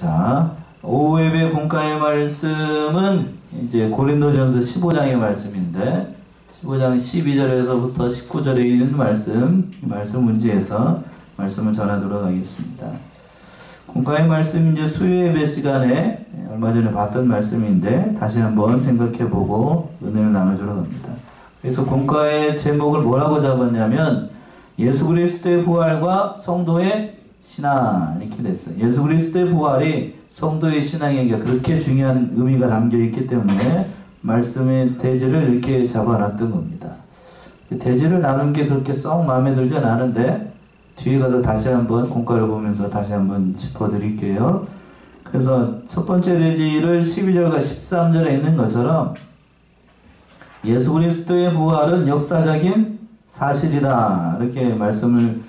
자, 오후 예배 공과의 말씀은 이제 고린도전서 15장의 말씀인데 15장 12절에서부터 19절에 있는 말씀, 말씀 문제에서 말씀을 전하도록 하겠습니다. 공과의 말씀 이제 수요 예배 시간에 얼마 전에 봤던 말씀인데 다시 한번 생각해보고 은혜를 나눠주러 갑니다. 그래서 공과의 제목을 뭐라고 잡았냐면 예수 그리스도의 부활과 성도의 신앙 이렇게 됐어요. 예수 그리스도의 부활이 성도의 신앙에게 그렇게 중요한 의미가 담겨 있기 때문에 말씀의 대지를 이렇게 잡아놨던 겁니다. 대지를 나눈 게 그렇게 썩 마음에 들지 않았는데 뒤에 가서 다시 한번 공과를 보면서 다시 한번 짚어드릴게요. 그래서 첫 번째 대지를 12절과 13절에 있는 것처럼 예수 그리스도의 부활은 역사적인 사실이다 이렇게 말씀을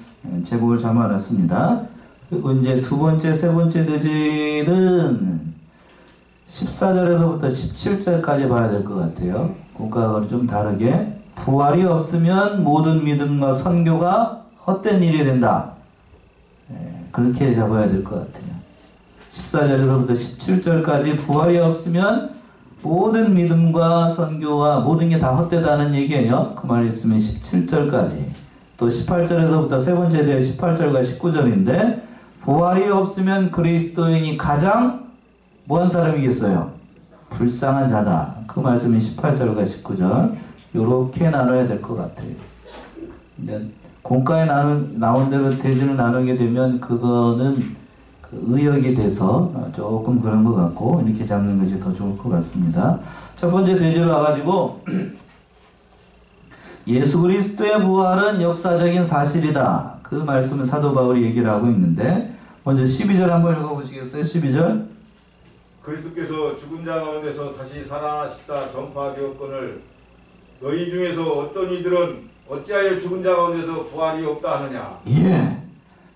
제목을 잡아놨습니다. 그리고 이제 두 번째, 세 번째 대지는 14절에서부터 17절까지 봐야 될 것 같아요. 공과가 좀 다르게 부활이 없으면 모든 믿음과 선교가 헛된 일이 된다. 그렇게 잡아야 될 것 같아요. 14절에서부터 17절까지 부활이 없으면 모든 믿음과 선교와 모든 게 다 헛되다는 얘기예요. 그 말이 있으면 17절까지. 또 18절에서부터 세 번째 대회 18절과 19절인데 부활이 없으면 그리스도인이 가장 뭐한 사람이겠어요? 불쌍한 자다. 그 말씀이 18절과 19절 요렇게 나눠야 될 것 같아요. 공과에 나온 대로 대지를 나누게 되면 그거는 의역이 돼서 조금 그런 것 같고 이렇게 잡는 것이 더 좋을 것 같습니다. 첫 번째 대지로 와가지고 예수 그리스도의 부활은 역사적인 사실이다. 그 말씀은 사도 바울이 얘기를 하고 있는데 먼저 12절 한번 읽어보시겠어요? 12절 그리스도께서 죽은 자 가운데서 다시 살아나셨다 전파되었거늘 너희 중에서 어떤 이들은 어찌하여 죽은 자 가운데서 부활이 없다 하느냐. 예,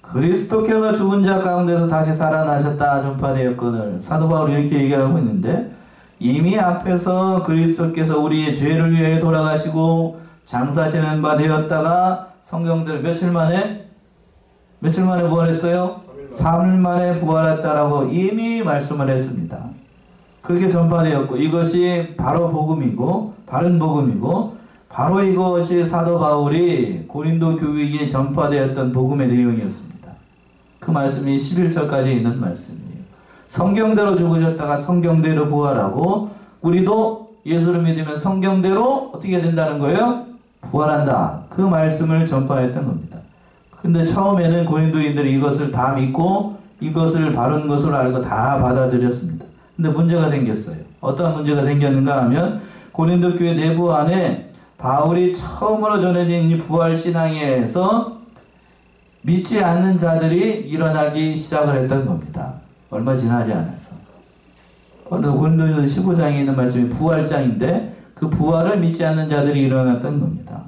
그리스도께서 죽은 자 가운데서 다시 살아나셨다 전파되었거늘 사도 바울이 이렇게 얘기를 하고 있는데 이미 앞에서 그리스도께서 우리의 죄를 위해 돌아가시고 장사 지낸 바 되었다가 성경대로 며칠 만에 부활했어요? 3일 만에 부활했다라고 이미 말씀을 했습니다. 그렇게 전파되었고 이것이 바로 복음이고 바른 복음이고 바로 이것이 사도 바울이 고린도 교회에 전파되었던 복음의 내용이었습니다. 그 말씀이 11절까지 있는 말씀이에요. 성경대로 죽으셨다가 성경대로 부활하고 우리도 예수를 믿으면 성경대로 어떻게 된다는 거예요? 부활한다. 그 말씀을 전파했던 겁니다. 근데 처음에는 고린도인들이 이것을 다 믿고 이것을 바른 것으로 알고 다 받아들였습니다. 근데 문제가 생겼어요. 어떤 문제가 생겼는가 하면 고린도 교회 내부 안에 바울이 처음으로 전해진 이 부활신앙에서 믿지 않는 자들이 일어나기 시작을 했던 겁니다. 얼마 지나지 않아서. 고린도전서 15장에 있는 말씀이 부활장인데 그 부활을 믿지 않는 자들이 일어났던 겁니다.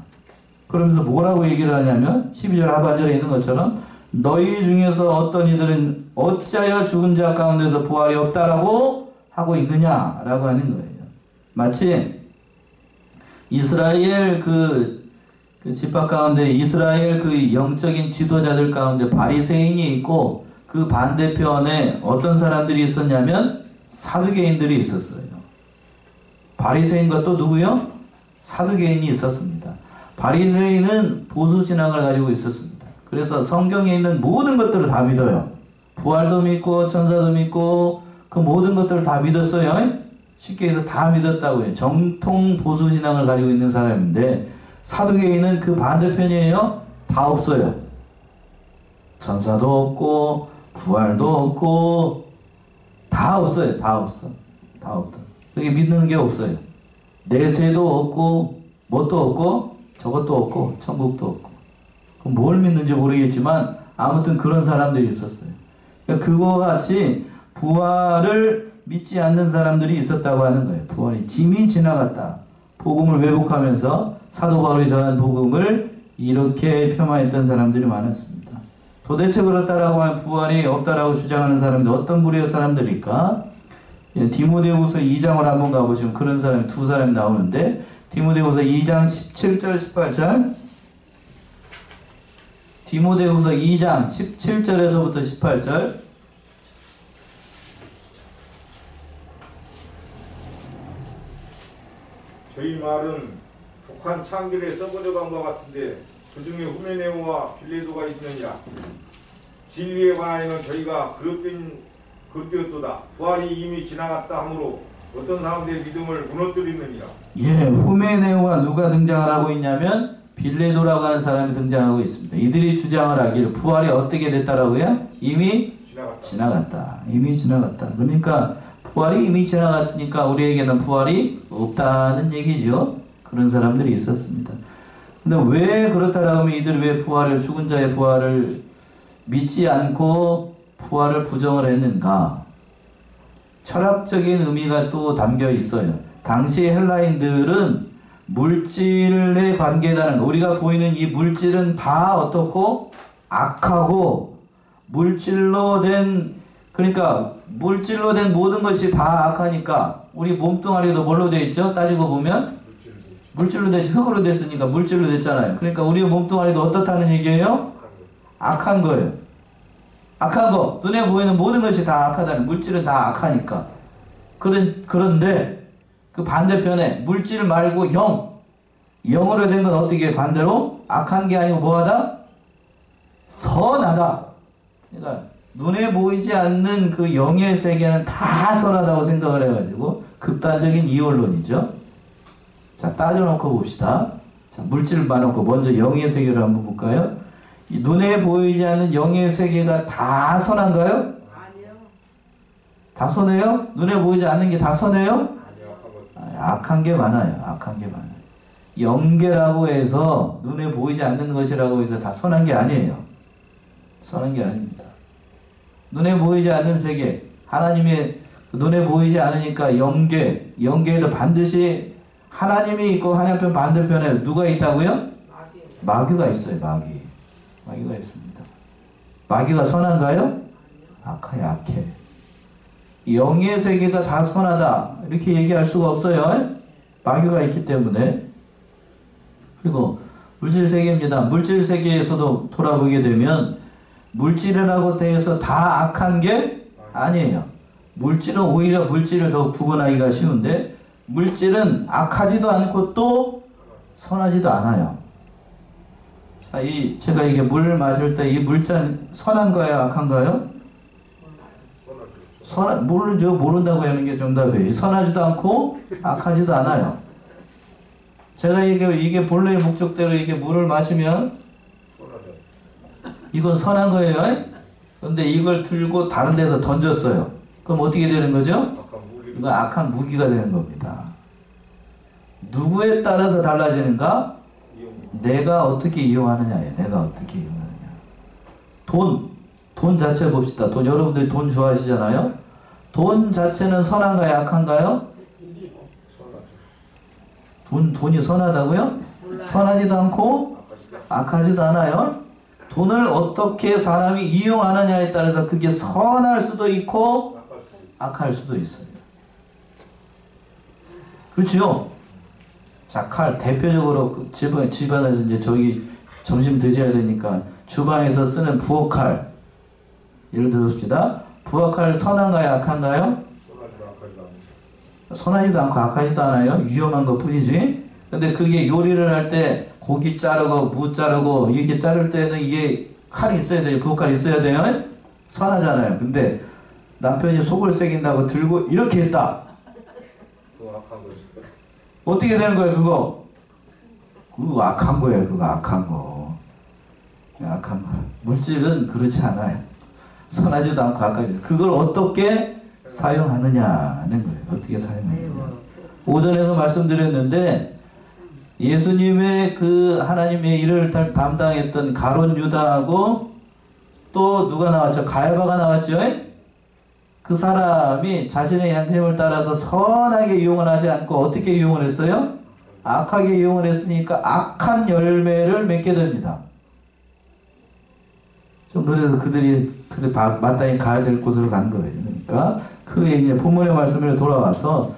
그러면서 뭐라고 얘기를 하냐면 12절 하반절에 있는 것처럼 너희 중에서 어떤 이들은 어찌하여 죽은 자 가운데서 부활이 없다라고 하고 있느냐라고 하는 거예요. 마치 이스라엘 그 집합 가운데 이스라엘 그 영적인 지도자들 가운데 바리새인이 있고 그 반대편에 어떤 사람들이 있었냐면 사두개인들이 있었어요. 바리새인과 또 누구요? 사두개인이 있었습니다. 바리새인은 보수신앙을 가지고 있었습니다. 그래서 성경에 있는 모든 것들을 다 믿어요. 부활도 믿고 천사도 믿고 그 모든 것들을 다 믿었어요. 쉽게 해서 다 믿었다고 해요. 정통 보수신앙을 가지고 있는 사람인데 사두개인은 그 반대편이에요. 다 없어요. 천사도 없고 부활도 없고 다 없어요. 다 없어. 다 없다. 그게 믿는 게 없어요. 내세도 없고 뭣도 없고 저것도 없고 천국도 없고 그럼 뭘 믿는지 모르겠지만 아무튼 그런 사람들이 있었어요. 그러니까 그거와 같이 부활을 믿지 않는 사람들이 있었다고 하는 거예요. 부활이 짐이 지나갔다. 복음을 왜곡하면서 사도 바울이 전한 복음을 이렇게 폄하했던 사람들이 많았습니다. 도대체 그렇다라고 하면 부활이 없다라고 주장하는 사람들 어떤 부류의 사람들일까? 디모데후서 2장을 한번 가보시면 그런 사람이 두 사람이 나오는데 디모데후서 2장 17절 18절 디모데후서 2장 17절에서부터 18절 저희 말은 북한 창길에 썩어져 간 것 같은데 그 중에 후메네오와 빌레도가 있느니라. 진리에 관하여는 저희가 그릇되었도다. 부활이 이미 지나갔다 하므로 어떤 사람들의 믿음을 무너뜨리느니라. 예, 후메네오와 누가 등장을 하고 있냐면 빌레도라고 하는 사람이 등장하고 있습니다. 이들이 주장을 하기를 부활이 어떻게 됐다라고요? 이미 지나갔다. 이미 지나갔다. 그러니까 부활이 이미 지나갔으니까 우리에게는 부활이 없다는 얘기죠. 그런 사람들이 있었습니다. 근데 왜 그렇다라고 하면 이들이 왜 부활을, 죽은 자의 부활을 믿지 않고 부활을 부정을 했는가? 철학적인 의미가 또 담겨 있어요. 당시 헬라인들은 물질에 관계라는 거, 우리가 보이는 이 물질은 다 어떻고 악하고 물질로 된, 그러니까 물질로 된 모든 것이 다 악하니까 우리 몸뚱아리도 뭘로 되어 있죠? 따지고 보면 물질로 됐지. 흙으로 됐으니까 물질로 됐잖아요. 그러니까 우리 몸뚱아리도 어떻다는 얘기예요? 악한 거예요. 악한 거. 눈에 보이는 모든 것이 다 악하다는, 물질은 다 악하니까. 그런데 그 반대편에 물질 말고 영으로 된 건 어떻게 반대로? 악한 게 아니고 뭐하다? 선하다. 그러니까 눈에 보이지 않는 그 영의 세계는 다 선하다고 생각을 해가지고 극단적인 이원론이죠. 자, 따져놓고 봅시다. 자, 물질을 봐놓고 먼저 영의 세계를 한번 볼까요? 이 눈에 보이지 않는 영의 세계가 다 선한가요? 아니요. 다 선해요? 눈에 보이지 않는 게 다 선해요? 아니요. 악한 게 많아요. 악한 게 많아요. 영계라고 해서 눈에 보이지 않는 것이라고 해서 다 선한 게 아니에요. 선한 게 아닙니다. 눈에 보이지 않는 세계, 하나님의 눈에 보이지 않으니까 영계에도 반드시 하나님이 있고 하나님 반대편에 누가 있다고요? 마귀가 있어요. 마귀가 있습니다. 마귀가 선한가요? 악해, 악해. 영의 세계가 다 선하다 이렇게 얘기할 수가 없어요. 마귀가 있기 때문에. 그리고 물질 세계입니다. 물질 세계에서도 돌아보게 되면 물질이라고 대해서 다 악한 게 아니에요. 물질은 오히려 물질을 더 구분하기가 쉬운데 물질은 악하지도 않고 또 선하지도 않아요. 자, 제가 이게 물 마실 때 이 물잔 선한 거예요? 악한 거예요? 모르죠. 모른다고 하는 게 정답이에요. 선하지도 않고 악하지도 않아요. 제가 이게 본래의 목적대로 이게 물을 마시면 이건 선한 거예요. 근데 이걸 들고 다른 데서 던졌어요. 그럼 어떻게 되는 거죠? 이건 악한 무기가 되는 겁니다. 누구에 따라서 달라지는가? 내가 어떻게 이용하느냐예요. 내가 어떻게 이용하느냐. 돈 자체 봅시다. 여러분들이 돈 좋아하시잖아요. 돈 자체는 선한가요? 악한가요? 돈이 선하다고요? 선하지도 않고 악하지도 않아요. 돈을 어떻게 사람이 이용하느냐에 따라서 그게 선할 수도 있고 악할 수도 있어요. 그렇죠? 자, 대표적으로 집안에서 이제 저기 점심 드셔야 되니까 주방에서 쓰는 부엌칼. 예를 들어봅시다. 부엌칼 선한가요? 악한가요? 선하지도 않고 악하지도 않아요. 위험한 것 뿐이지. 근데 그게 요리를 할 때 고기 자르고 무 자르고 이게 자를 때는 이게 칼이 있어야 돼요. 부엌칼이 있어야 돼요. 선하잖아요. 근데 남편이 속을 새긴다고 들고 이렇게 했다. 어떻게 되는 거예요, 그거? 그거 악한 거예요, 그거 악한 거. 악한 거. 물질은 그렇지 않아요. 선하지도 않고 악하지도. 그걸 어떻게 사용하느냐는 거예요. 어떻게 사용하느냐. 오전에서 말씀드렸는데, 예수님의 그 하나님의 일을 담당했던 가룟 유다하고 또 누가 나왔죠? 가야바가 나왔죠? 그 사람이 자신의 양심을 따라서 선하게 이용을 하지 않고 어떻게 이용을 했어요? 악하게 이용을 했으니까 악한 열매를 맺게 됩니다. 그래서 그들이 마땅히 가야 될 곳으로 간 거예요. 그러니까 그 이제 본문의 말씀으로 돌아와서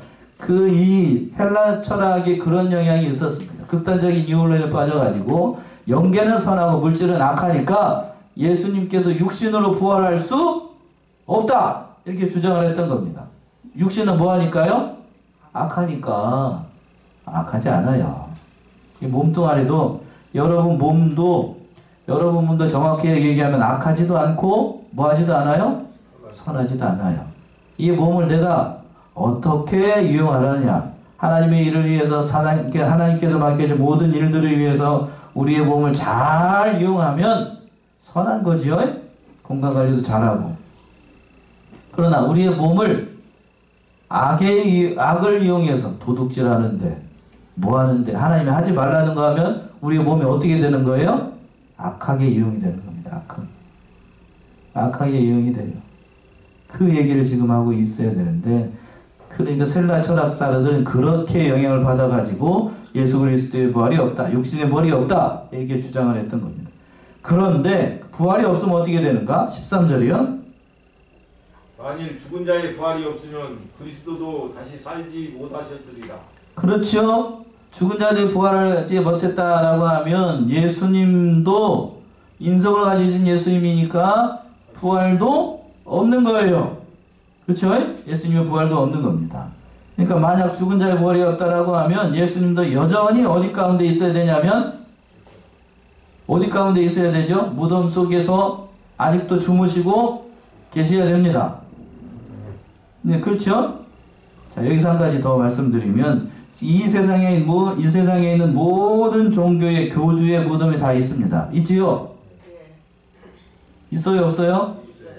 이 헬라 철학이 그런 영향이 있었습니다. 극단적인 이원론에 빠져가지고 영계는 선하고 물질은 악하니까 예수님께서 육신으로 부활할 수 없다 이렇게 주장을 했던 겁니다. 육신은 뭐 하니까요? 악하니까 악하지 않아요. 이 몸뚱아리도 여러분 몸도 정확히 얘기하면 악하지도 않고 뭐하지도 않아요? 선하지도 않아요. 이 몸을 내가 어떻게 이용하느냐. 하나님의 일을 위해서 하나님께서 맡겨진 모든 일들을 위해서 우리의 몸을 잘 이용하면 선한 거지요. 건강관리도 잘하고. 그러나 우리의 몸을 악을 이용해서 도둑질하는데 뭐하는데 하나님이 하지 말라는 거 하면 우리의 몸이 어떻게 되는 거예요? 악하게 이용이 되는 겁니다. 악하게 이용이 돼요. 그 얘기를 지금 하고 있어야 되는데, 그러니까 셀라 철학사들은 그렇게 영향을 받아가지고 예수 그리스도의 부활이 없다, 육신의 부활이 없다, 이렇게 주장을 했던 겁니다. 그런데 부활이 없으면 어떻게 되는가? 13절이요. 만일 죽은 자의 부활이 없으면 그리스도도 다시 살지 못하셨으리라. 그렇죠. 죽은 자들이 부활을 하지 못했다라고 하면 예수님도 인성을 가지신 예수님이니까 부활도 없는 거예요. 그렇죠? 예수님의 부활도 없는 겁니다. 그러니까 만약 죽은 자의 부활이 없다라고 하면 예수님도 여전히 어디 가운데 있어야 되냐면 어디 가운데 있어야 되죠? 무덤 속에서 아직도 주무시고 계셔야 됩니다. 네, 그렇죠? 자, 여기서 한 가지 더 말씀드리면 이 세상에 있는 모든 종교의 교주의 무덤이 다 있습니다. 있지요? 네. 있어요, 없어요? 있어요.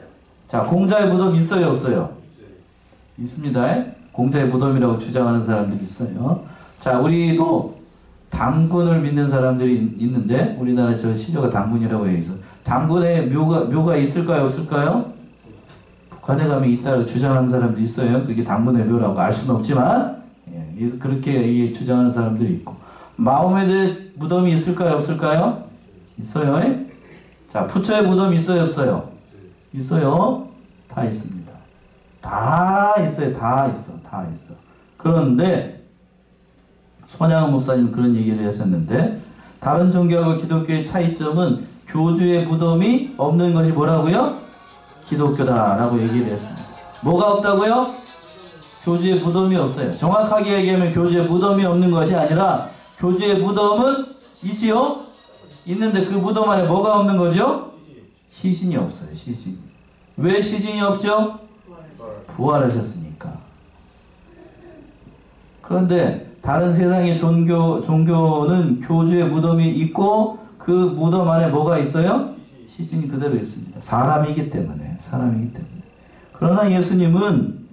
자, 공자의 무덤 있어요, 없어요? 있습니다. 공자의 무덤이라고 주장하는 사람들이 있어요. 자, 우리도 당군을 믿는 사람들이 있는데 우리나라 저 시조가 당군이라고 해서 당군에 묘가 있을까요, 없을까요? 북한에 가면 있다고 주장하는 사람도 있어요. 그게 당군의 묘라고 알 수는 없지만 그렇게 주장하는 사람들이 있고, 마호메드 무덤이 있을까요, 없을까요? 있어요. 자, 부처의 무덤이 있어요, 없어요? 있어요. 다 있습니다. 다 있어요. 다 있어. 그런데 손양은 목사님 그런 얘기를 하셨는데, 다른 종교하고 기독교의 차이점은 교주의 무덤이 없는 것이 뭐라고요? 기독교다라고 얘기를 했습니다. 뭐가 없다고요? 교주의 무덤이 없어요. 정확하게 얘기하면 교주의 무덤이 없는 것이 아니라 교주의 무덤은 있지요? 있는데 그 무덤 안에 뭐가 없는 거죠? 시신이 없어요. 시신이. 왜 시신이 없죠? 부활하셨으니까. 그런데 다른 세상의 종교는 교주의 무덤이 있고 그 무덤 안에 뭐가 있어요? 시신이 그대로 있습니다. 사람이기 때문에. 그러나 예수님은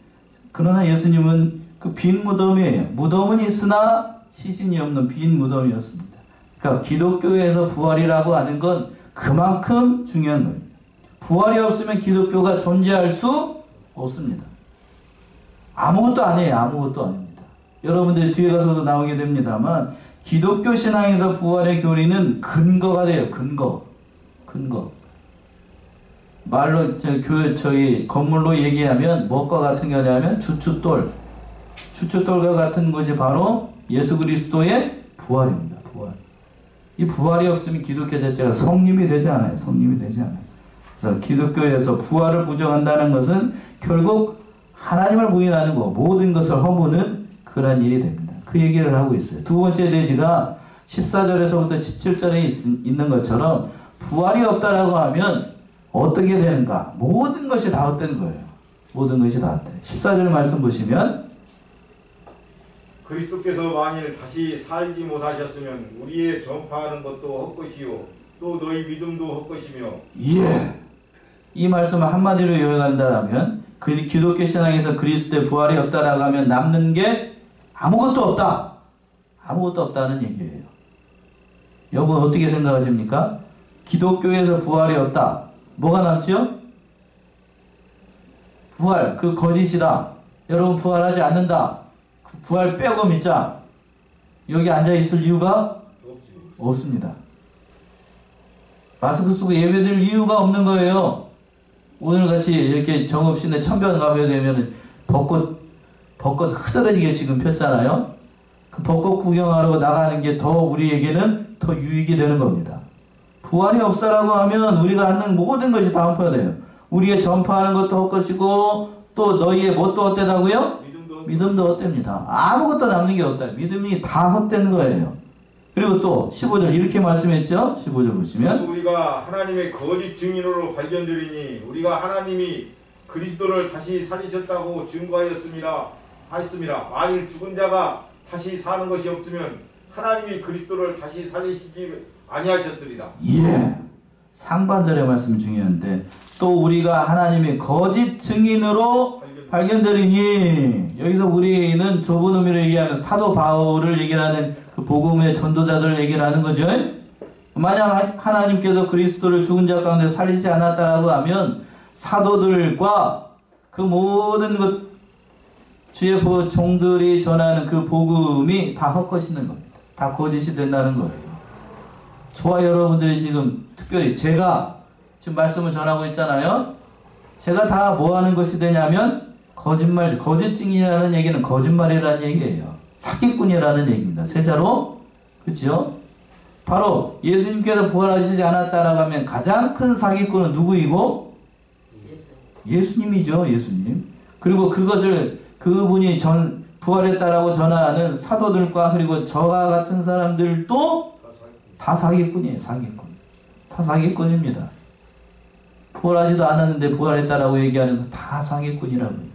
그 빈 무덤이에요. 무덤은 있으나 시신이 없는 빈 무덤이었습니다. 그러니까 기독교에서 부활이라고 하는 건 그만큼 중요한 거예요. 부활이 없으면 기독교가 존재할 수 없습니다. 아무것도 아니에요. 아무것도 아닙니다. 여러분들이 뒤에 가서도 나오게 됩니다만 기독교 신앙에서 부활의 교리는 근거가 돼요. 근거. 말로 저희 건물로 얘기하면 뭐가 같은 거냐면 주춧돌과 같은 것이 바로 예수 그리스도의 부활입니다. 부활. 이 부활이 없으면 기독교 자체가 성립이 되지 않아요. 그래서 기독교에서 부활을 부정한다는 것은 결국 하나님을 부인하는 거, 모든 것을 허무는 그런 일이 됩니다. 그 얘기를 하고 있어요. 두 번째 대지가 14절에서부터 17절에 있는 것처럼 부활이 없다라고 하면 어떻게 되는가? 모든 것이 다 헛된 거예요. 모든 것이 다 헛된. 14절 말씀 보시면 그리스도께서 만일 다시 살지 못하셨으면 우리의 전파하는 것도 헛것이요 또 너희 믿음도 헛것이며. 예. 이 말씀을 한마디로 요약한다면 기독교 신앙에서 그리스도의 부활이 없다라고 하면 남는 게 아무것도 없다. 아무것도 없다는 얘기예요. 여러분 어떻게 생각하십니까? 기독교에서 부활이 없다. 뭐가 남죠? 부활, 그 거짓이다. 여러분 부활하지 않는다. 그 부활 빼고 믿자. 여기 앉아있을 이유가 없습니다. 마스크 쓰고 예배드릴 이유가 없는 거예요. 오늘같이 이렇게 정읍시내 천변 가게 되면 벚꽃 흐드러지게 지금 폈잖아요. 그 벚꽃 구경하러 나가는 게 더 우리에게는 더 유익이 되는 겁니다. 부활이 없다라고 하면 우리가 하는 모든 것이 다 헛되어요. 우리의 전파하는 것도 헛것이고 또 너희의 뭣도 헛되다고요? 믿음도 믿음도 헛됩니다. 아무것도 남는 게 없다. 믿음이 다 헛된 거예요. 그리고 또 15절 이렇게 말씀했죠. 15절 보시면 우리가 하나님의 거짓 증인으로 발견되리니 우리가 하나님이 그리스도를 다시 살리셨다고 증거하였습니다. 만일 죽은 자가 다시 사는 것이 없으면 하나님이 그리스도를 다시 살리시지 아니하셨으리라. 예. 상반절의 말씀이 중요한데 또 우리가 하나님의 거짓 증인으로 발견되리니 여기서 우리는 좁은 의미로 얘기하는 사도 바울을 얘기하는 그 복음의 전도자들을 얘기하는 거죠. 만약 하나님께서 그리스도를 죽은 자 가운데 살리지 않았다라고 하면 사도들과 그 모든 것 주의 종들이 전하는 그 복음이 다 헛것이는 겁니다. 다 거짓이 된다는 거예요. 저와 여러분들이 지금 특별히 제가 지금 말씀을 전하고 있잖아요. 제가 다 뭐 하는 것이 되냐면 거짓말, 거짓 증인이라는 얘기는 거짓말이라는 얘기예요. 사기꾼이라는 얘기입니다. 세자로. 그렇죠? 바로 예수님께서 부활하시지 않았다라고 하면 가장 큰 사기꾼은 누구이고? 예수님이죠. 예수님. 그리고 그분이 부활했다라고 전하는 사도들과 그리고 저와 같은 사람들도 다 사기꾼이에요. 사기꾼. 다 사기꾼입니다. 부활하지도 않았는데 부활했다라고 얘기하는 거 다 사기꾼이라고 해요.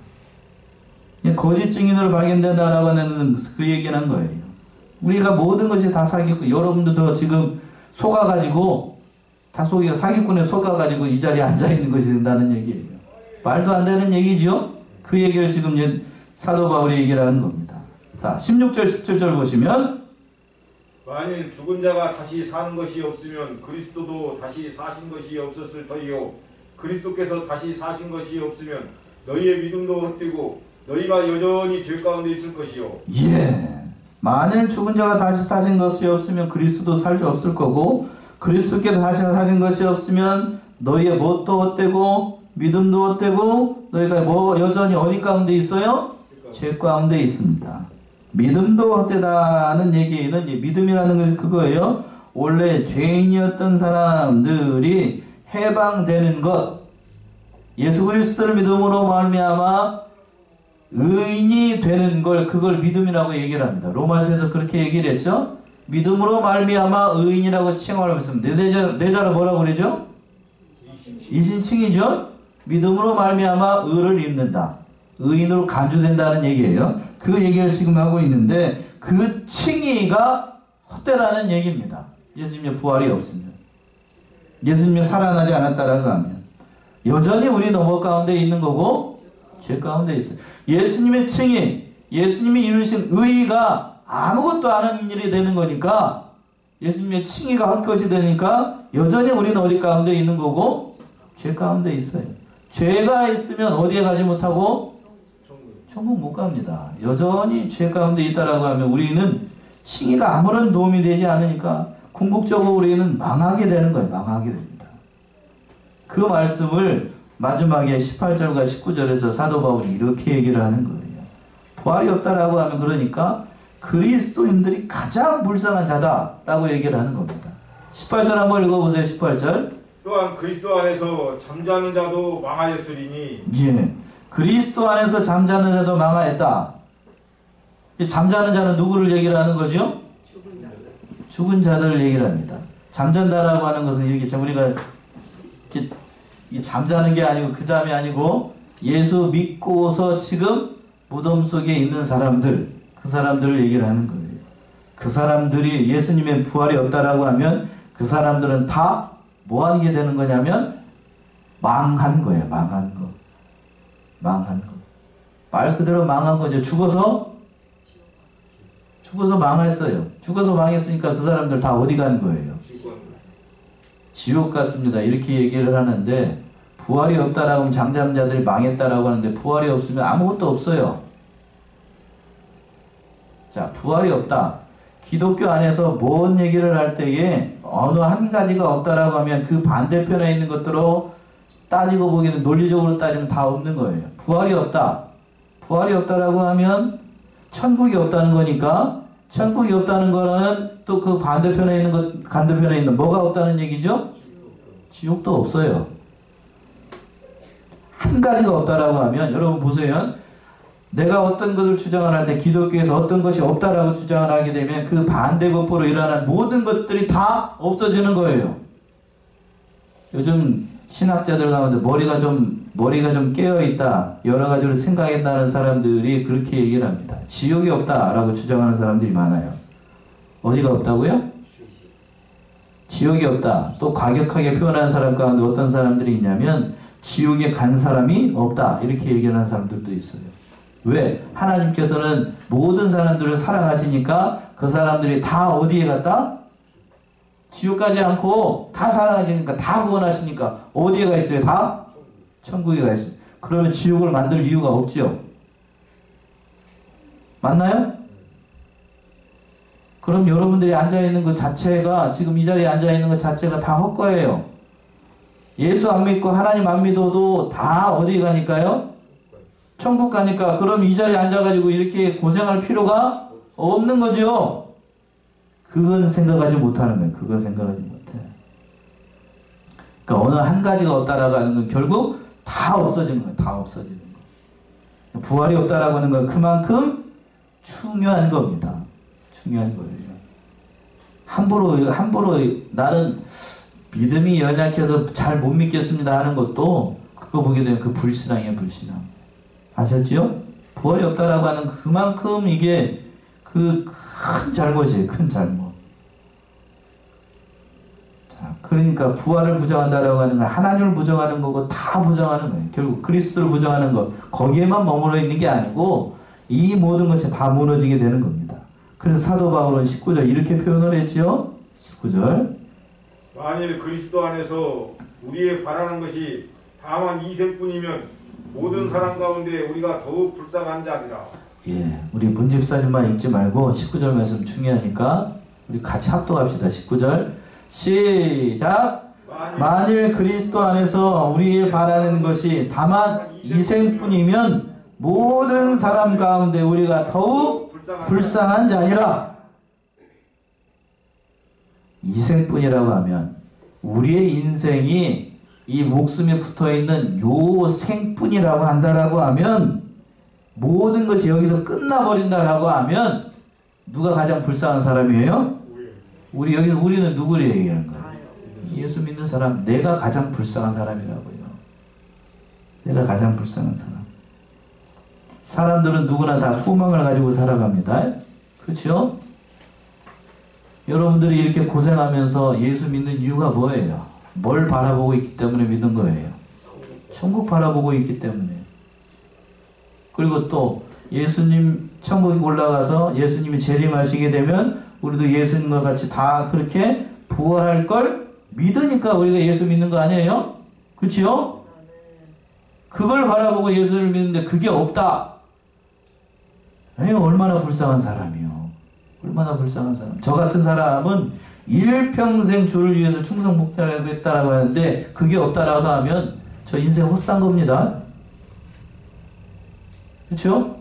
거짓 증인으로 발견된다라고 하는 그 얘기는 한 거예요. 우리가 모든 것이 다 사기꾼. 여러분들도 지금 속아가지고 다 사기꾼에 속아가지고 이 자리에 앉아있는 것이 된다는 얘기예요. 말도 안 되는 얘기죠. 그 얘기를 지금 사도 바울이 얘기를 하는 겁니다. 자, 16절 17절 보시면 만일 죽은 자가 다시 사는 것이 없으면 그리스도도 다시 사신 것이 없었을 터이요 그리스도께서 다시 사신 것이 없으면 너희의 믿음도 헛되고 너희가 여전히 죄 가운데 있을 것이요. 예. 만일 죽은 자가 다시 사신 것이 없으면 그리스도도 살 수 없을 거고 그리스도께서 다시 사신 것이 없으면 너희의 뭣도 헛되고 믿음도 헛되고 너희가 여전히 어디 가운데 있어요? 죄 가운데 있습니다. 믿음도 헛되다는 얘기는 믿음이라는 것이 그거예요. 원래 죄인이었던 사람들이 해방되는 것, 예수 그리스도를 믿음으로 말미암아 의인이 되는 걸 그걸 믿음이라고 얘기를 합니다. 로마서에서 그렇게 얘기를 했죠. 믿음으로 말미암아 의인이라고 칭함을 했습니다. 내자로 뭐라고 그러죠? 이신칭이죠. 믿음으로 말미암아 의를 입는다. 의인으로 간주된다는 얘기예요. 그 얘기를 지금 하고 있는데 그 칭의가 헛되다는 얘기입니다. 예수님의 부활이 없으면, 예수님이 살아나지 않았다라고 하면 여전히 우리 넘어 가운데 있는 거고 죄 가운데 있어요. 예수님의 칭의, 예수님이 이루신 의의가 아무것도 안 하는 일이 되는 거니까 예수님의 칭의가 헛것이 되니까 여전히 우리는 어디 가운데 있는 거고 죄 가운데 있어요. 죄가 있으면 어디에 가지 못하고 천국 못 갑니다. 여전히 죄 가운데 있다라고 하면 우리는 칭의가 아무런 도움이 되지 않으니까 궁극적으로 우리는 망하게 되는 거예요. 망하게 됩니다. 그 말씀을 마지막에 18절과 19절에서 사도 바울이 이렇게 얘기를 하는 거예요. 부활이 없다라고 하면 그러니까 그리스도인들이 가장 불쌍한 자다라고 얘기를 하는 겁니다. 18절 한번 읽어보세요. 18절. 또한 그리스도 안에서 잠자는 자도 망하였으리니 예. 그리스도 안에서 잠자는 자도 망하였다. 이 잠자는 자는 누구를 얘기를 하는 거죠? 죽은 자들을 얘기를 합니다. 잠잔다라고 하는 것은 이렇게 우리가 이렇게 잠자는 게 아니고 그 잠이 아니고 예수 믿고서 지금 무덤 속에 있는 사람들, 그 사람들을 얘기를 하는 거예요. 그 사람들이 예수님의 부활이 없다라고 하면 그 사람들은 다 뭐 하는 게 되는 거냐면 망한 거예요. 망한 거. 망한 거. 말 그대로 망한 거죠. 죽어서 망했어요. 죽어서 망했으니까 그 사람들 다 어디 간 거예요? 지옥 갔습니다. 이렇게 얘기를 하는데 부활이 없다라고 하면 잠잠자들이 망했다라고 하는데 부활이 없으면 아무것도 없어요. 자, 부활이 없다. 기독교 안에서 뭔 얘기를 할 때에 어느 한 가지가 없다라고 하면 그 반대편에 있는 것들로 따지고 보기에는 논리적으로 따지면 다 없는 거예요. 부활이 없다. 부활이 없다라고 하면 천국이 없다는 거니까 천국이 없다는 거는 또 그 반대편에 있는 것, 반대편에 있는 뭐가 없다는 얘기죠? 지옥도 없어요. 한 가지가 없다라고 하면 여러분 보세요. 내가 어떤 것을 주장을 할 때 기독교에서 어떤 것이 없다라고 주장을 하게 되면 그 반대급부로 일어나는 모든 것들이 다 없어지는 거예요. 요즘 신학자들 가운데 머리가 좀 깨어있다, 여러 가지로 생각한다는 사람들이 그렇게 얘기를 합니다. 지옥이 없다라고 주장하는 사람들이 많아요. 어디가 없다고요? 지옥이 없다. 또 과격하게 표현하는 사람 가운데 어떤 사람들이 있냐면 지옥에 간 사람이 없다, 이렇게 얘기하는 사람들도 있어요. 왜? 하나님께서는 모든 사람들을 사랑하시니까 그 사람들이 다 어디에 갔다? 지옥 가지 않고 다 사랑하시니까, 다 구원하시니까 어디에 가 있어요? 다? 천국에 가 있어요. 그러면 지옥을 만들 이유가 없죠. 맞나요? 그럼 여러분들이 앉아있는 것 자체가, 지금 이 자리에 앉아있는 것 자체가 다 헛거예요. 예수 안 믿고 하나님 안 믿어도 다 어디 가니까요? 천국 가니까. 그럼 이 자리에 앉아가지고 이렇게 고생할 필요가 없는 거죠. 그건 생각하지 못하는 거예요. 그건 생각하지 못해. 그러니까 어느 한 가지가 없다라고 하는 건 결국 다 없어지는 거예요. 다 없어지는 거. 부활이 없다라고 하는 건 그만큼 중요한 겁니다. 중요한 거예요. 함부로 나는 믿음이 연약해서 잘 못 믿겠습니다 하는 것도, 그거 보게 되면 그 불신앙이에요. 불신앙. 아셨지요? 부활이 없다라고 하는 그만큼 이게 그 큰 잘못이에요. 큰 잘못. 자, 그러니까 부활을 부정한다라고 하는 건 하나님을 부정하는 거고 다 부정하는 거예요. 결국 그리스도를 부정하는 것, 거기에만 머물러 있는 게 아니고 이 모든 것이 다 무너지게 되는 겁니다. 그래서 사도 바울은 19절 이렇게 표현을 했죠. 19절. 만일 그리스도 안에서 우리의 바라는 것이 다만 이생뿐이면 모든 사람 가운데 우리가 더욱 불쌍한 자리라. 예, 우리 문집사님만 읽지 말고 19절 말씀 중요하니까 우리 같이 합독합시다. 19절 시작. 만일 그리스도 안에서 우리의 바라는 것이 다만 이생뿐이면 모든 사람 가운데 우리가 더욱 불쌍한 자니라. 이생뿐이라고 하면 우리의 인생이 이 목숨에 붙어있는 요 생뿐이라고 한다라고 하면, 모든 것이 여기서 끝나버린다라고 하면 누가 가장 불쌍한 사람이에요? 우리 여기서 우리는 누구를 얘기하는 거예요? 예수 믿는 사람. 내가 가장 불쌍한 사람이라고요. 내가 가장 불쌍한 사람. 사람들은 누구나 다 소망을 가지고 살아갑니다. 그렇죠? 여러분들이 이렇게 고생하면서 예수 믿는 이유가 뭐예요? 뭘 바라보고 있기 때문에 믿는 거예요? 천국 바라보고 있기 때문에. 그리고 또 예수님 천국에 올라가서 예수님이 재림하시게 되면 우리도 예수님과 같이 다 그렇게 부활할 걸 믿으니까 우리가 예수 믿는 거 아니에요? 그렇죠? 그걸 바라보고 예수를 믿는데 그게 없다. 에이, 얼마나 불쌍한 사람이요. 얼마나 불쌍한 사람. 저 같은 사람은 일평생 주를 위해서 충성복달하고 했다라고 하는데 그게 없다라고 하면 저 인생 헛산 겁니다. 그렇죠?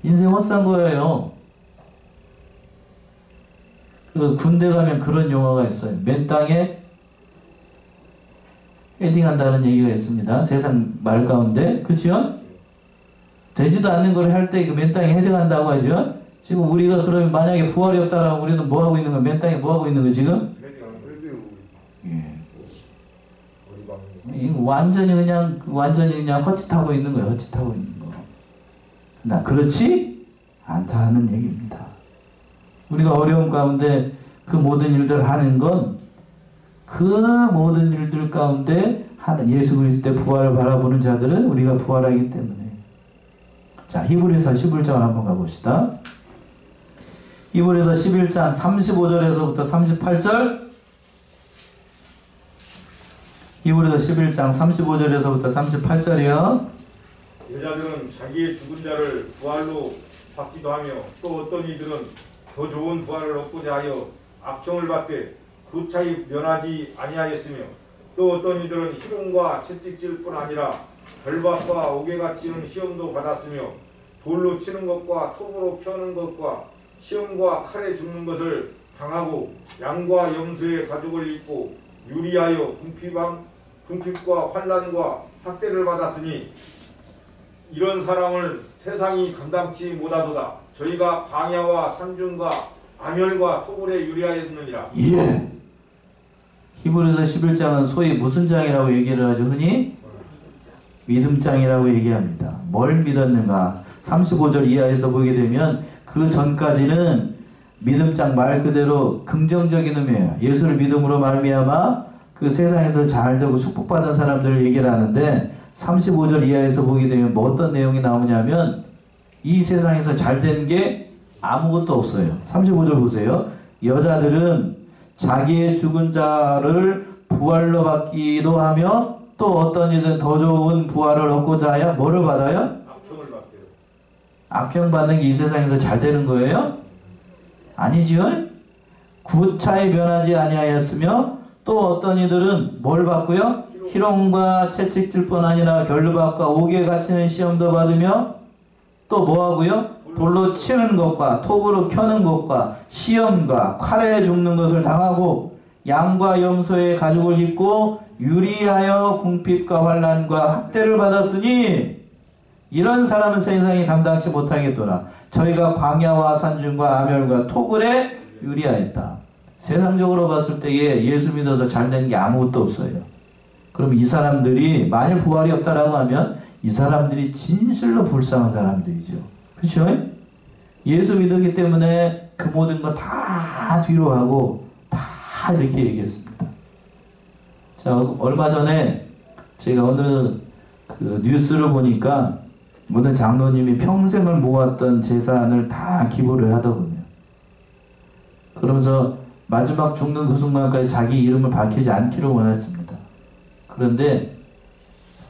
인생 헛산 거예요. 그 군대 가면 그런 용어가 있어요. 맨 땅에 헤딩한다는 얘기가 있습니다. 세상 말 가운데. 그렇죠? 되지도 않는 걸 할 때 맨 땅에 헤딩한다고 하죠. 지금 우리가 그러면 만약에 부활이 없다라고 우리는 뭐 하고 있는 거야? 맨 땅에 뭐 하고 있는 거야 지금? 예. 완전히 그냥 헛짓하고 있는 거예요. 헛짓하고 있는 거. 나 그렇지 않다는 얘기입니다. 우리가 어려움 가운데 그 모든 일들을 하는 건 그 모든 일들 가운데 예수 그리스도의 부활을 바라보는 자들은 우리가 부활하기 때문에. 자, 히브리서 11장 한번 가봅시다. 히브리서 11장 35절에서부터 38절. 히브리서 11장 35절에서부터 38절이요. 여자들은 자기의 죽은 자를 부활로 받기도 하며 또 어떤 이들은 더 좋은 부활을 얻고자 하여 악청을 받되 구차히 면하지 아니하였으며 또 어떤 이들은 희롱과 채찍질 뿐 아니라 별박과 옥에가 치는 시험도 받았으며 돌로 치는 것과 톱으로 펴는 것과 시험과 칼에 죽는 것을 당하고 양과 염소의 가죽을 입고 유리하여 궁핍과 환난과 학대를 받았으니 이런 사람을 세상이 감당치 못하도다. 저희가 광야와 산중과 암혈과 토굴에 유리하였느니라. 예. 히브리서 11장은 소위 무슨 장이라고 얘기를 하죠? 흔히 믿음장이라고 얘기합니다. 뭘 믿었는가? 35절 이하에서 보게 되면 그 전까지는 믿음장 말 그대로 긍정적인 의미예요. 예수를 믿음으로 말미암아 그 세상에서 잘되고 축복받은 사람들을 얘기를 하는데 35절 이하에서 보게 되면 뭐 어떤 내용이 나오냐면 이 세상에서 잘된 게 아무것도 없어요. 35절 보세요. 여자들은 자기의 죽은 자를 부활로 받기도 하며 또 어떤 이든 더 좋은 부활을 얻고자 하여 뭐를 받아요? 악평을 받대요. 악평 받는 게 이 세상에서 잘 되는 거예요? 아니죠. 구차에 변하지 아니하였으며 또 어떤 이들은 뭘 받고요? 희롱과 채찍질 뿐 아니라 결박과 옥에 갇히는 시험도 받으며 또 뭐하고요? 돌로 치는 것과 톱으로 켜는 것과 시험과 칼에 죽는 것을 당하고 양과 염소의 가죽을 입고 유리하여 궁핍과 환난과 학대를 받았으니 이런 사람은 세상이 감당치 못하겠도다. 저희가 광야와 산중과 암혈과 토굴에 유리하였다. 세상적으로 봤을 때에 예수 믿어서 잘된 게 아무것도 없어요. 그럼 이 사람들이 만일 부활이 없다라고 하면 이 사람들이 진실로 불쌍한 사람들이죠. 그렇죠? 예수 믿었기 때문에 그 모든 거 다 뒤로 하고 다 이렇게 얘기했습니다. 자, 얼마 전에 제가 어느 그 뉴스를 보니까 어느 장로님이 평생을 모았던 재산을 다 기부를 하더군요. 그러면서 마지막 죽는 그 순간까지 자기 이름을 밝히지 않기를 원했습니다. 그런데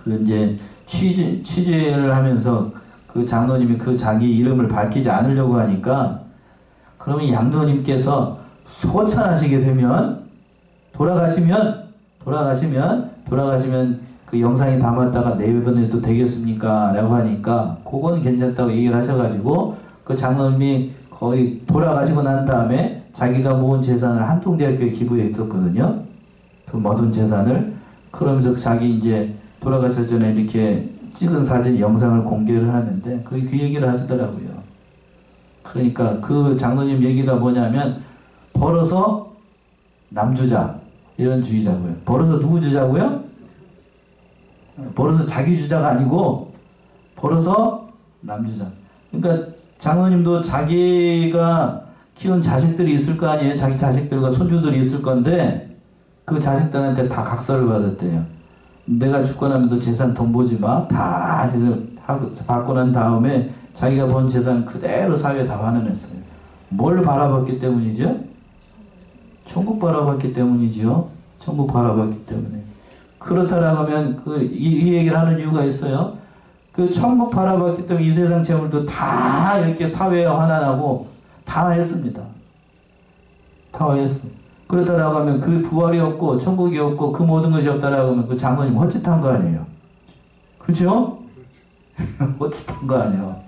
그 이제 취재를 하면서 그 장로님이 그 자기 이름을 밝히지 않으려고 하니까 그러면 이 장로님께서 소천하시게 되면 돌아가시면 그 영상이 담았다가 내보내도 되겠습니까? 라고 하니까 그건 괜찮다고 얘기를 하셔가지고 그 장로님이 거의 돌아가시고 난 다음에 자기가 모은 재산을 한통대학교에 기부했었거든요. 그 모든 재산을. 그러면서 자기 이제 돌아가실 전에 이렇게 찍은 사진 영상을 공개를 하는데 그 얘기를 하시더라고요. 그러니까 그 장로님 얘기가 뭐냐면 벌어서 남주자 이런 주의자고요. 벌어서 누구 주자고요? 벌어서 자기 주자가 아니고 벌어서 남주자. 그러니까 장로님도 자기가 키운 자식들이 있을 거 아니에요. 자기 자식들과 손주들이 있을 건데 그 자식들한테 다 각서를 받았대요. 내가 죽고 나면 너 재산 돈 보지 마. 다 받고 난 다음에 자기가 번 재산 그대로 사회에 다 환원했어요. 뭘 바라봤기 때문이죠? 천국 바라봤기 때문이죠. 천국 바라봤기 때문에. 그렇다라고 하면 이 얘기를 하는 이유가 있어요. 그 천국 바라봤기 때문에 이 세상 재물도 다 이렇게 사회에 환원하고 다 했습니다. 다 했어. 그렇다라고 하면 그 부활이 없고 천국이 없고 그 모든 것이 없다라고 하면 그 장로님 헛짓한 거 아니에요. 그렇죠? 헛짓한 거 아니에요.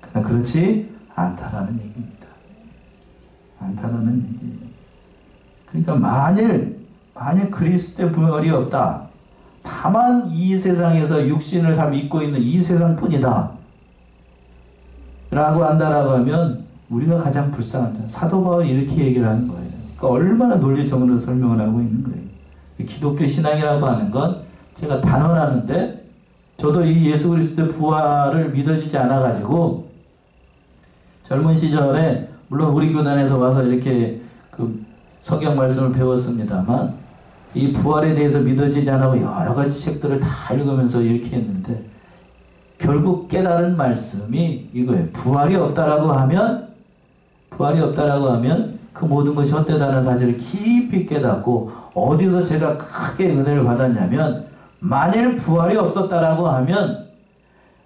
그러나 그렇지 않다라는 얘기입니다. 않다라는 얘기예요. 그러니까 만일 그리스도의 부활이 없다. 다만 이 세상에서 육신을 다 믿고 있는 이 세상뿐이다. 라고 한다라고 하면 우리가 가장 불쌍하다. 사도 바울이 이렇게 얘기를 하는 거예요. 그러니까 얼마나 논리적으로 설명을 하고 있는 거예요. 기독교 신앙이라고 하는 건 제가 단언하는데 저도 이 예수 그리스도의 부활을 믿어지지 않아가지고 젊은 시절에 물론 우리 교단에서 와서 이렇게 그 성경 말씀을 배웠습니다만 이 부활에 대해서 믿어지지 않고 여러 가지 책들을 다 읽으면서 이렇게 했는데 결국 깨달은 말씀이 이거예요. 부활이 없다라고 하면 그 모든 것이 헛되다는 사실을 깊이 깨닫고 어디서 제가 크게 은혜를 받았냐면 만일 부활이 없었다라고 하면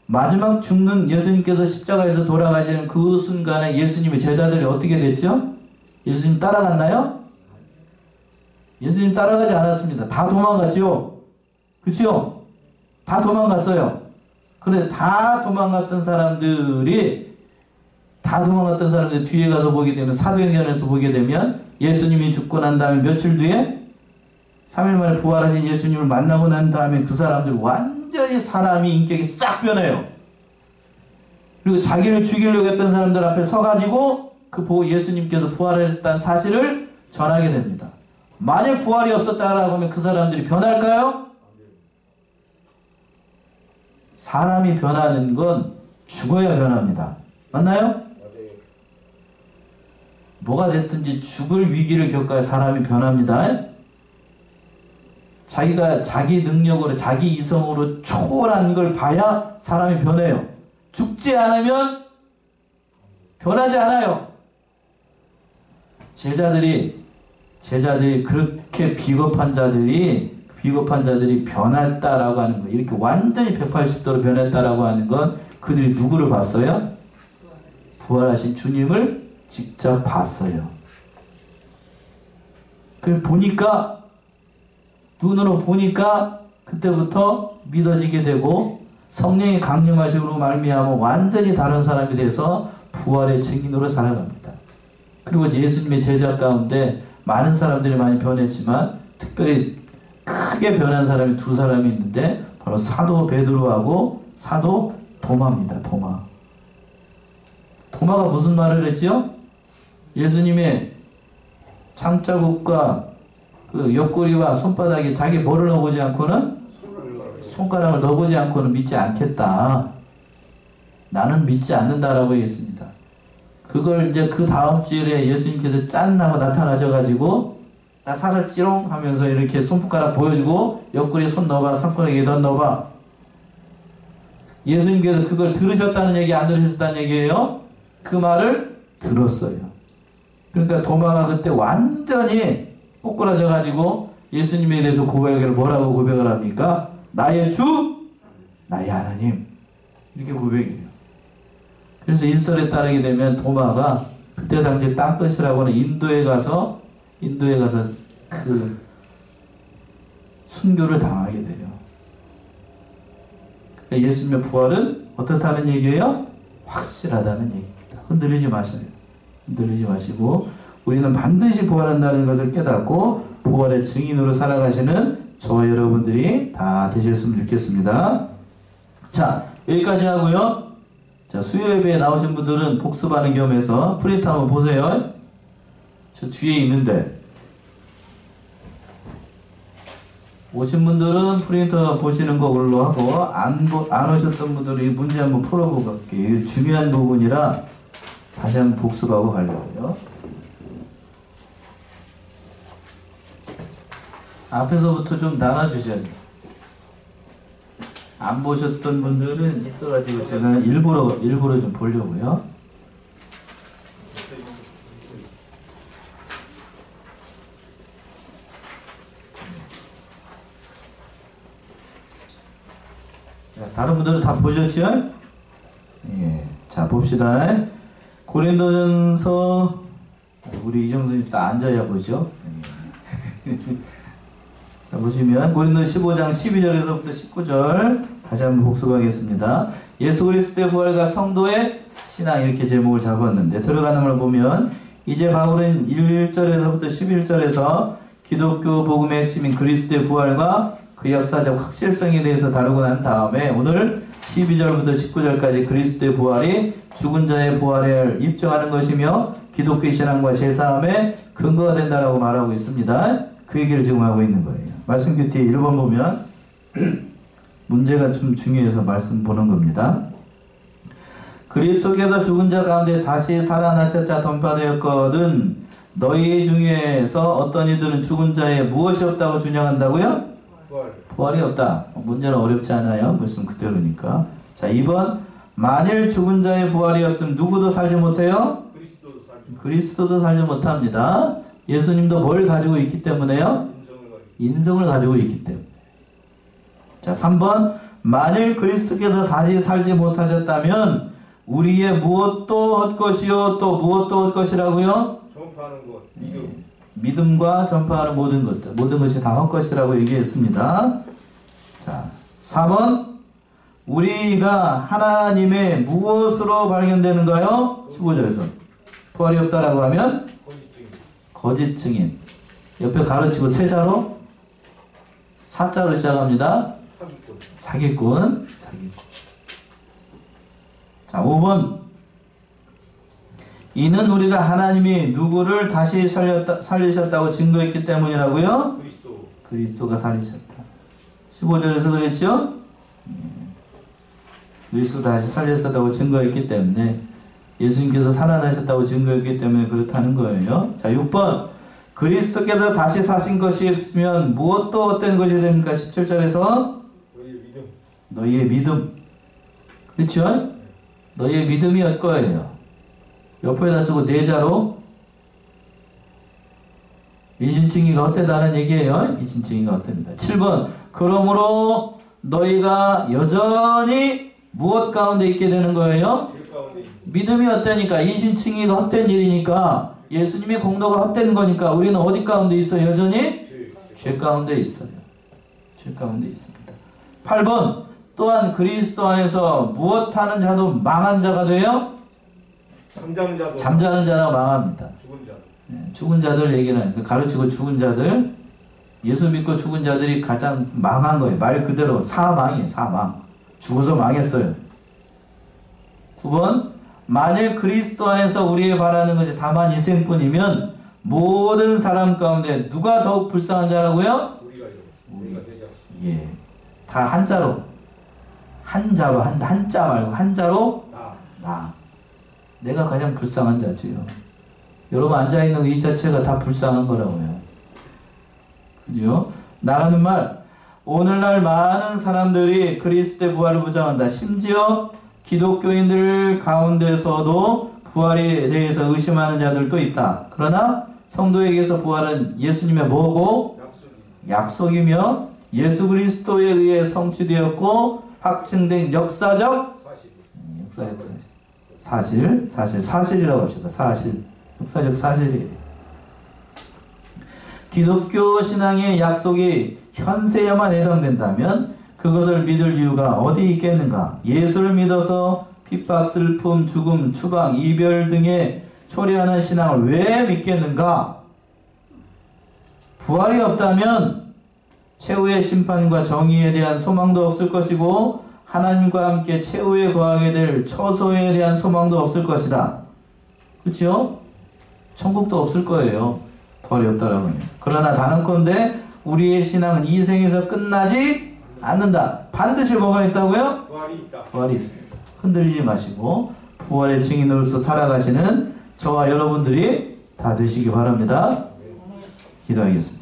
마지막 죽는 예수님께서 십자가에서 돌아가시는 그 순간에 예수님의 제자들이 어떻게 됐죠? 예수님 따라갔나요? 예수님 따라가지 않았습니다. 다 도망갔죠? 그치요? 다 도망갔어요. 그런데 다 도망갔던 사람들이 뒤에 가서 보게 되면 사도행전에서 보게 되면 예수님이 죽고 난 다음에 며칠 뒤에 3일 만에 부활하신 예수님을 만나고 난 다음에 그 사람들 완전히 완전히 사람이 인격이 싹 변해요. 그리고 자기를 죽이려고 했던 사람들 앞에 서가지고 그 예수님께서 부활하셨다는 사실을 전하게 됩니다. 만일 부활이 없었다라고 하면 그 사람들이 변할까요? 사람이 변하는 건 죽어야 변합니다. 맞나요? 뭐가 됐든지 죽을 위기를 겪어야 사람이 변합니다. 자기가 자기 능력으로 자기 이성으로 초월한 걸 봐야 사람이 변해요. 죽지 않으면 변하지 않아요. 제자들이 그렇게 비겁한 자들이 변했다라고 하는 거예요. 이렇게 완전히 180도로 변했다라고 하는 건 그들이 누구를 봤어요? 부활하신 주님을 직접 봤어요. 그걸 보니까, 눈으로 보니까 그때부터 믿어지게 되고 성령이 강림하심으로 말미암아 완전히 다른 사람이 돼서 부활의 증인으로 살아갑니다. 그리고 예수님의 제자 가운데 많은 사람들이 많이 변했지만 특별히 크게 변한 사람이 두 사람이 있는데 바로 사도 베드로하고 사도 도마입니다. 도마가 무슨 말을 했지요? 예수님의 창자국과 그 옆구리와 손바닥에 자기 뭐를 넣어보지 않고는 손가락을 넣어보지 않고는 믿지 않겠다. 나는 믿지 않는다라고 했습니다. 그걸 이제 그 다음 주일에 예수님께서 짠 하고 나타나셔가지고 나 살았지롱 하면서 이렇게 손가락 보여주고 옆구리에 손 넣어봐, 손가락에 넌 넣어봐. 예수님께서 그걸 들으셨다는 얘기 안 들으셨다는 얘기예요? 그 말을 들었어요. 그러니까 도마가 그때 완전히 꼬꾸라져가지고 예수님에 대해서 뭐라고 고백을 합니까? 나의 주, 나의 하나님. 이렇게 고백해요. 그래서 일설에 따르게 되면 도마가 그때 당시 땅끝이라고는 인도에 가서 그 순교를 당하게 돼요. 그러니까 예수님의 부활은 어떻다는 얘기예요? 확실하다는 얘기입니다. 흔들리지 마셔요. 흔들리지 마시고 우리는 반드시 부활한다는 것을 깨닫고 부활의 증인으로 살아가시는 저와 여러분들이 다 되셨으면 좋겠습니다. 자, 여기까지 하고요. 자, 수요 예배에 나오신 분들은 복습하는 겸해서 프린트 한번 보세요. 저 뒤에 있는데 오신 분들은 프린터 보시는 걸로 하고 안 오셨던 분들은 이 문제 한번 풀어보고 갈게요. 중요한 부분이라 다시 한번 복습하고 가려고요. 앞에서부터 좀 나눠주셔야 돼요. 안 보셨던 분들은 있어가지고 제가 일부러 좀 보려고요. 자, 다른 분들은 다 보셨죠? 예. 자, 봅시다. 고린도전서 우리 이정수님 다 앉아야 보죠. 예. 자, 보시면 고린도전서 15장 12절에서부터 19절 다시 한번 복습하겠습니다. 예수 그리스도의 부활과 성도의 신앙 이렇게 제목을 잡았는데 들어가는 걸 보면 이제 바울은 1절에서부터 11절에서 기독교 복음의 핵심인 그리스도의 부활과 그 역사적 확실성에 대해서 다루고 난 다음에 오늘 12절부터 19절까지 그리스도의 부활이 죽은 자의 부활을 입증하는 것이며 기독교 신앙과 제사함의 근거가 된다라고 말하고 있습니다. 그 얘기를 지금 하고 있는 거예요. 말씀 큐티에 1번 보면 문제가 좀 중요해서 말씀 보는 겁니다. 그리스도께서 죽은 자 가운데 다시 살아나셨자 던파되었거든 너희 중에서 어떤 이들은 죽은 자에 무엇이 없다고 주장한다고요? 부활이 없다. 문제는 어렵지 않아요. 말씀 그대로니까. 자, 2번 만일 죽은 자의 부활이 없으면 누구도 살지 못해요? 그리스도도 살지 못합니다. 예수님도 뭘 가지고 있기 때문에요? 인성을 가지고 있기 때문에. 자, 3번 만일 그리스도께서 다시 살지 못하셨다면 우리의 무엇도 헛것이요 또 무엇도 헛것이라고요? 전파하는 것. 믿음과 전파하는 모든 것들, 모든 것이 다 헛것이라고 얘기했습니다. 자, 4번 우리가 하나님의 무엇으로 발견되는가요? 15절에서 부활이 없다라고 하면 거짓 증인. 옆에 가르치고 세자로 사자로 시작합니다. 사기꾼. 자, 5번. 이는 우리가 하나님이 누구를 다시 살리셨다고 증거했기 때문이라고요? 그리스도가 살리셨다. 15절에서 그랬죠? 그리스도 다시 살리셨다고 증거했기 때문에, 예수님께서 살아나셨다고 증거했기 때문에 그렇다는 거예요. 자, 6번. 그리스도께서 다시 사신 것이 없으면 무엇도 어떤 것이 됩니까? 17절에서 너희의 믿음. 그렇죠? 너희의 믿음이 올 거예요. 옆에다 쓰고 내자로 이신칭의가 헛되다는 얘기예요. 이신칭의가 헛됩니다. 7번. 그러므로 너희가 여전히 무엇 가운데 있게 되는 거예요? 믿음이 헛되니까, 이신칭의가 헛된 일이니까, 예수님의 공로가 헛된 거니까 우리는 어디 가운데 있어요? 여전히? 죄 가운데 있어요. 죄 가운데 있습니다. 8번. 또한 그리스도 안에서 무엇하는 자도 망한 자가 돼요? 잠자는 자가 망합니다. 죽은 자들 얘기는 하니까, 가르치고 죽은 자들, 예수 믿고 죽은 자들이 가장 망한 거예요. 말 그대로 사망이에요. 사망. 죽어서 망했어요. 9번. 만일 그리스도 안에서 우리의 바라는 것이 다만 인생뿐이면 모든 사람 가운데 누가 더욱 불쌍한 자라고요? 우리가 되죠. 예. 다 한자로. 한자로, 한자 말고 한자로 나. 내가 가장 불쌍한 자지요. 여러분 앉아있는 이 자체가 다 불쌍한 거라고요. 그죠? 나가는 말. 오늘날 많은 사람들이 그리스도의 부활을 부정한다. 심지어 기독교인들 가운데서도 부활에 대해서 의심하는 자들도 있다. 그러나 성도에게서 부활은 예수님의 뭐고? 약속이며 예수 그리스도에 의해 성취되었고 확증된 역사적 사실이라고 합시다. 사실. 역사적 사실이에요. 기독교 신앙의 약속이 현세에만 해당된다면 그것을 믿을 이유가 어디 있겠는가? 예수를 믿어서 핍박, 슬픔, 죽음, 추방, 이별 등에 초래하는 신앙을 왜 믿겠는가? 부활이 없다면 최후의 심판과 정의에 대한 소망도 없을 것이고 하나님과 함께 최후에 거하게 될 처소에 대한 소망도 없을 것이다. 그렇죠? 천국도 없을 거예요. 부활이 없다라고 하면. 그러나 단언컨대 우리의 신앙은 이 생에서 끝나지 않는다. 반드시 뭐가 있다고요? 부활이 있다. 부활이 있습니다. 흔들리지 마시고 부활의 증인으로서 살아가시는 저와 여러분들이 다 되시기 바랍니다. 기도하겠습니다.